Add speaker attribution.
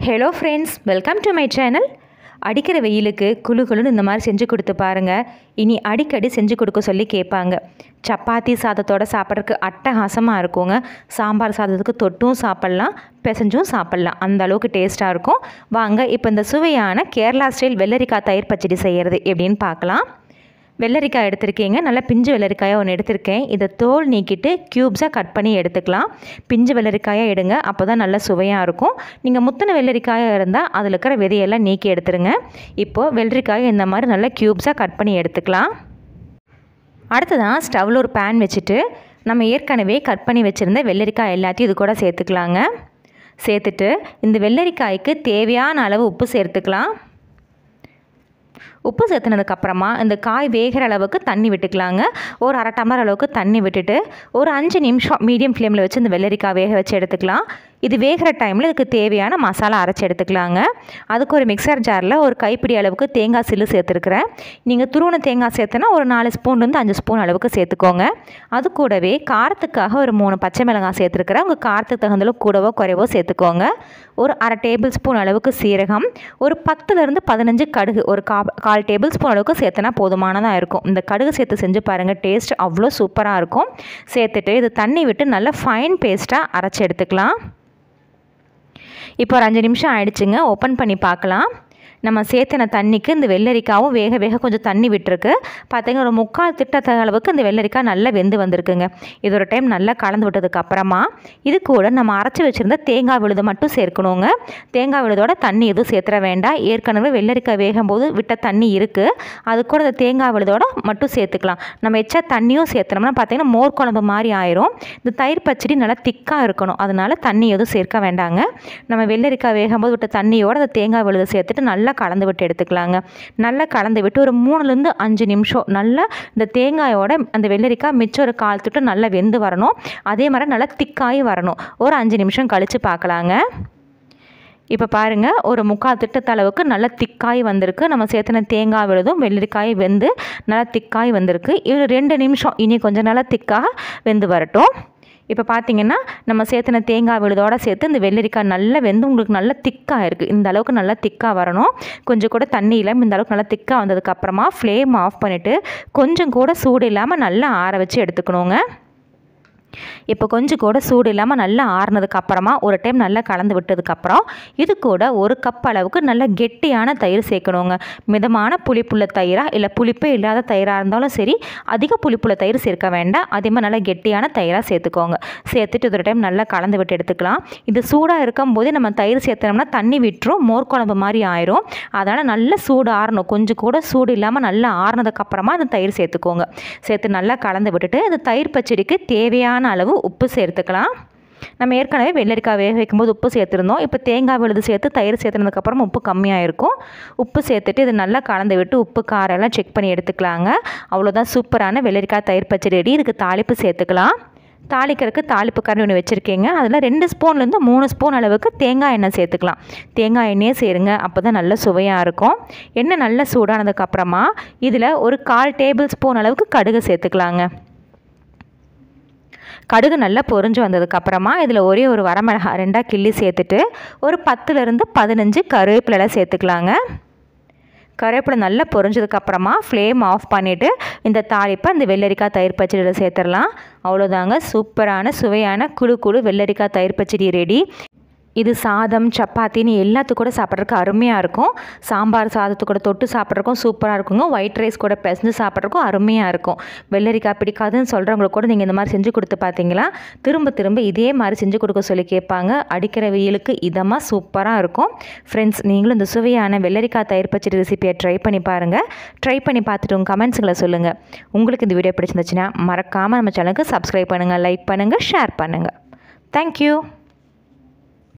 Speaker 1: Hello friends, welcome to my channel. அடிக்கிற வெயிலுக்கு குழு குழுன்னு இந்த மாதிரி செஞ்சு கொடுத்து பாருங்கள். இனி அடிக்கடி செஞ்சு கொடுக்க சொல்லி கேட்பாங்க. சப்பாத்தி சாதத்தோடு சாப்பிட்றதுக்கு அட்டகாசமாக இருக்குங்க. சாம்பார் சாதத்துக்கு தொட்டும் சாப்பிட்லாம், பிசைஞ்சும் சாப்பிட்லாம். அந்த அளவுக்கு டேஸ்ட்டாக இருக்கும். வாங்க இப்போ இந்த சுவையான கேரளா ஸ்டைல் வெள்ளரிக்காய் தயிர் பச்சடி செய்கிறது எப்படின்னு பார்க்கலாம். வெள்ளரிக்காய் எடுத்திருக்கீங்க, நல்லா பிஞ்சு வெள்ளரிக்காயை ஒன்று எடுத்திருக்கேன். இதை தோல் நீக்கிட்டு க்யூப்ஸாக கட் பண்ணி எடுத்துக்கலாம். பிஞ்சு வெள்ளரிக்காயாக எடுங்க, அப்போ தான் நல்லா சுவையாக இருக்கும். நீங்கள் முத்தின வெள்ளரிக்காயாக இருந்தால் அதில் இருக்கிற விதையெல்லாம் நீக்கி எடுத்துருங்க. இப்போது வெள்ளரிக்காயை இந்த மாதிரி நல்லா க்யூப்ஸாக கட் பண்ணி எடுத்துக்கலாம். அடுத்ததான் ஸ்டவ்வில் ஒரு பேன் வச்சுட்டு நம்ம ஏற்கனவே கட் பண்ணி வச்சுருந்த வெள்ளரிக்காய் எல்லாத்தையும் இது கூட சேர்த்துக்கலாங்க. சேர்த்துட்டு இந்த வெள்ளரிக்காய்க்கு தேவையான அளவு உப்பு சேர்த்துக்கலாம். உப்பு சேர்த்துனதுக்கப்புறமா இந்த காய் வேகிற அளவுக்கு தண்ணி விட்டுக்கலாங்க. ஒரு அரை டம்ளர் அளவுக்கு தண்ணி விட்டுட்டு ஒரு 5 நிமிஷம் மீடியம் ஃப்ளேமில் வச்சு இந்த வெள்ளரிக்காய் வேக வச்சு எடுத்துக்கலாம். இது வேகிற டைமில் இதுக்கு தேவையான மசாலா அரைச்சி எடுத்துக்கலாங்க. அதுக்கு ஒரு மிக்சர் ஜாரில் ஒரு கைப்பிடி அளவுக்கு தேங்காய் சில்லு சேர்த்துருக்குறேன். நீங்கள் துருவன தேங்காய் சேர்த்துனா ஒரு 4 ஸ்பூன்லேருந்து 5 ஸ்பூன் அளவுக்கு சேர்த்துக்கோங்க. அது கூடவே காரத்துக்காக ஒரு 3 பச்சை மிளகாய் சேர்த்துருக்குறேன். உங்கள் காரத்துக்கு தகுந்தளவு கூடவோ குறைவோ சேர்த்துக்கோங்க. ஒரு அரை டேபிள் ஸ்பூன் அளவுக்கு சீரகம், ஒரு 10லேருந்து 15 கடுகு, ஒரு 1/4 டேபிள் ஸ்பூன் அளவுக்கு சேர்த்துனா போதுமானதாக இருக்கும். இந்த கடுகு சேர்த்து செஞ்சு பாருங்கள், டேஸ்ட் அவ்வளோ சூப்பராக இருக்கும். சேர்த்துட்டு இது தண்ணி விட்டு நல்லா ஃபைன் பேஸ்ட்டாக அரைச்சி எடுத்துக்கலாம். இப்போ ஒரு 5 நிமிஷம் ஆயிடுச்சுங்க. ஓப்பன் பண்ணி பார்க்கலாம். நம்ம சேர்த்தின தண்ணிக்கு இந்த வெள்ளரிக்காவும் வேக வேக கொஞ்சம் தண்ணி விட்டுருக்கு. பார்த்தீங்கன்னா ஒரு 3/4 திட்டத்த அளவுக்கு இந்த வெள்ளரிக்காய் நல்லா வெந்து வந்திருக்குங்க. இது ஒரு டைம் நல்லா கலந்து விட்டதுக்கப்புறமா இது கூட நம்ம அரைச்சி வச்சுருந்த தேங்காய் விழுது மட்டும் சேர்க்கணுங்க. தேங்காய் விழுதோட தண்ணி எதுவும் சேர்த்துற வேண்டாம். ஏற்கனவே வெள்ளரிக்காய் வேகும்போது விட்ட தண்ணி இருக்குது. அது கூட இந்த தேங்காய் விழுதோட மட்டும் சேர்த்துக்கலாம். நம்ம எச்சா தண்ணியும் சேர்த்துனோம்னா பார்த்தீங்கன்னா மோர் குழம்பு மாதிரி ஆயிரும். இந்த தயிர் பச்சடி நல்லா திக்காக இருக்கணும், அதனால தண்ணி எதுவும் சேர்க்க வேண்டாங்க. நம்ம வெள்ளரிக்காய் வேகும்போது விட்ட தண்ணியோட அந்த தேங்காய் விழுதை சேர்த்துட்டு நல்லா கலந்து விட்டு எடுத்துக்கலாங்க. நல்லா கலந்து விட்டு ஒரு 3லேருந்து 5 நிமிஷம் நல்லா இந்த தேங்காயோட அந்த வெள்ளரிக்காய் மிச்சம் ஒரு 1/4 திட்டம் நல்லா வெந்து வரணும். அதே மாதிரி நல்லா திக்காகி வரணும். ஒரு 5 நிமிஷம் கழித்து பார்க்கலாங்க. இப்போ பாருங்கள், ஒரு 3/4 திட்டத்தளவுக்கு நல்லா திக்காய் வந்திருக்கு. நம்ம சேர்த்துன தேங்காய் விழுதும் வெள்ளரிக்காய் வெந்து நல்லா திக்காய் வந்திருக்கு. இது 2 நிமிஷம் இனி கொஞ்சம் நல்லா திக்காக வெந்து வரட்டும். இப்போ பார்த்தீங்கன்னா நம்ம சேர்த்துன தேங்காய் விழுதோடு சேர்த்து இந்த வெள்ளரிக்காய் நல்லா வெந்து உங்களுக்கு நல்லா திக்காக இருக்குது. இந்த அளவுக்கு நல்லா திக்காக வரணும். கொஞ்சம் கூட தண்ணி இல்லாமல் இந்த அளவுக்கு நல்லா திக்காக வந்ததுக்கப்புறமா ஃப்ளேம் ஆஃப் பண்ணிவிட்டு கொஞ்சம் கூட சூடு இல்லாமல் நல்லா ஆற வச்சு எடுத்துக்கணுங்க. இப்போ கொஞ்சம் கூட சூடு இல்லாமல் நல்லா ஆறுனதுக்கப்புறமா ஒரு டைம் நல்லா கலந்து விட்டதுக்கப்புறம் இது கூட 1 கப் அளவுக்கு நல்ல கெட்டியான தயிர் சேர்க்கணுங்க. மிதமான புளிப்புள்ள தயிராக இல்லை புளிப்பே இல்லாத தயிராக இருந்தாலும் சரி, அதிக புளிப்புள்ள தயிர் சேர்க்க வேண்டாம். அதே மாதிரி நல்லா கெட்டியான தயிராக சேர்த்துக்கோங்க. சேர்த்துட்டு இது ஒரு டைம் நல்லா கலந்து விட்டு எடுத்துக்கலாம். இது சூடாக இருக்கும்போதே நம்ம தயிர் சேர்த்தோம்னா தண்ணி விட்டுரும், மோர் குழம்பு மாதிரி ஆயிரும். அதனால் நல்லா சூடு ஆறணும். கொஞ்சம் கூட சூடு இல்லாமல் நல்லா ஆறுனதுக்கப்புறமா அந்த தயிர் சேர்த்துக்கோங்க. சேர்த்து நல்லா கலந்து விட்டுட்டு இந்த தயிர் பச்சடிக்கு தேவையான அளவு உப்பு சேர்த்துக்கலாம். நம்ம ஏற்கனவே வெள்ளரிக்காய் வேக வைக்கும்போது உப்பு சேர்த்துருந்தோம். இப்போ தேங்காய் விழுது சேர்த்து தயிர் சேர்த்துனதுக்கப்புறம் உப்பு கம்மியாக இருக்கும். உப்பு சேர்த்துட்டு இது நல்லா கலந்து விட்டு உப்பு காரம் எல்லாம் செக் பண்ணி எடுத்துக்கலாங்க. அவ்வளோதான், சூப்பரான வெள்ளரிக்காய் தயிர் பச்சடி ரெடி. இதுக்கு தாளிப்பு சேர்த்துக்கலாம். தாளிக்கிறதுக்கு தாளிப்பு கரண்டி ஒன்று வச்சுருக்கீங்க. அதில் 2 ஸ்பூன்லேருந்து 3 ஸ்பூன் அளவுக்கு தேங்காய் எண்ணெய் சேர்த்துக்கலாம். தேங்காய் எண்ணெயே சேருங்க, அப்போ தான் நல்ல சுவையாக இருக்கும். எண்ணெய் நல்லா சூடானதுக்கப்புறமா இதில் ஒரு 1/4 டேபிள் ஸ்பூன் அளவுக்கு கடுகு சேர்த்துக்கலாங்க. கடுகு நல்லா பொரிஞ்சு வந்ததுக்கப்புறமா இதில் ஒரே ஒரு வரமிளகாய் 2ஆக கிள்ளி சேர்த்துட்டு ஒரு 10லேருந்து 15 கருவேப்பிலை சேர்த்துக்கலாங்க. கருவேப்பிலை நல்லா பொரிஞ்சதுக்கப்புறமா ஃப்ளேம் ஆஃப் பண்ணிவிட்டு இந்த தாளிப்பை இந்த வெள்ளரிக்காய் தயிர் பச்சடியில் சேர்த்துடலாம். அவ்வளோதாங்க, சூப்பரான சுவையான குழு குழு வெள்ளரிக்காய் தயிர் பச்சடி ரெடி. இது சாதம் சப்பாத்தின்னு எல்லாத்துக்கும் கூட சாப்பிட்றதுக்கு அருமையாக இருக்கும். சாம்பார் சாதத்து கூட தொட்டு சாப்பிட்றதுக்கும் சூப்பராக இருக்குங்க. ஒயிட் ரைஸ் கூட பிசைஞ்சு சாப்பிட்றதுக்கும் அருமையாக இருக்கும். வெள்ளரிக்காய் பிடிக்காதுன்னு சொல்கிறவங்களுக்கு கூட நீங்கள் இந்த மாதிரி செஞ்சு கொடுத்து பார்த்தீங்களா, திரும்ப திரும்ப இதே மாதிரி செஞ்சு கொடுக்க சொல்லி கேட்பாங்க. அடிக்கிற வெயிலுக்கு இதமாக சூப்பராக இருக்கும். ஃப்ரெண்ட்ஸ், நீங்களும் இந்த சுவையான வெள்ளரிக்காய் தயிர் பச்சடி ரெசிபியை ட்ரை பண்ணி பாருங்கள். ட்ரை பண்ணி பார்த்துட்டு உங்கள் கமெண்ட்ஸுங்களை சொல்லுங்கள். உங்களுக்கு இந்த வீடியோ பிடிச்சிருந்துச்சுன்னா மறக்காமல் நம்ம சேனலுக்கு சப்ஸ்கிரைப் பண்ணுங்கள், லைக் பண்ணுங்கள், ஷேர் பண்ணுங்கள். தேங்க்யூ.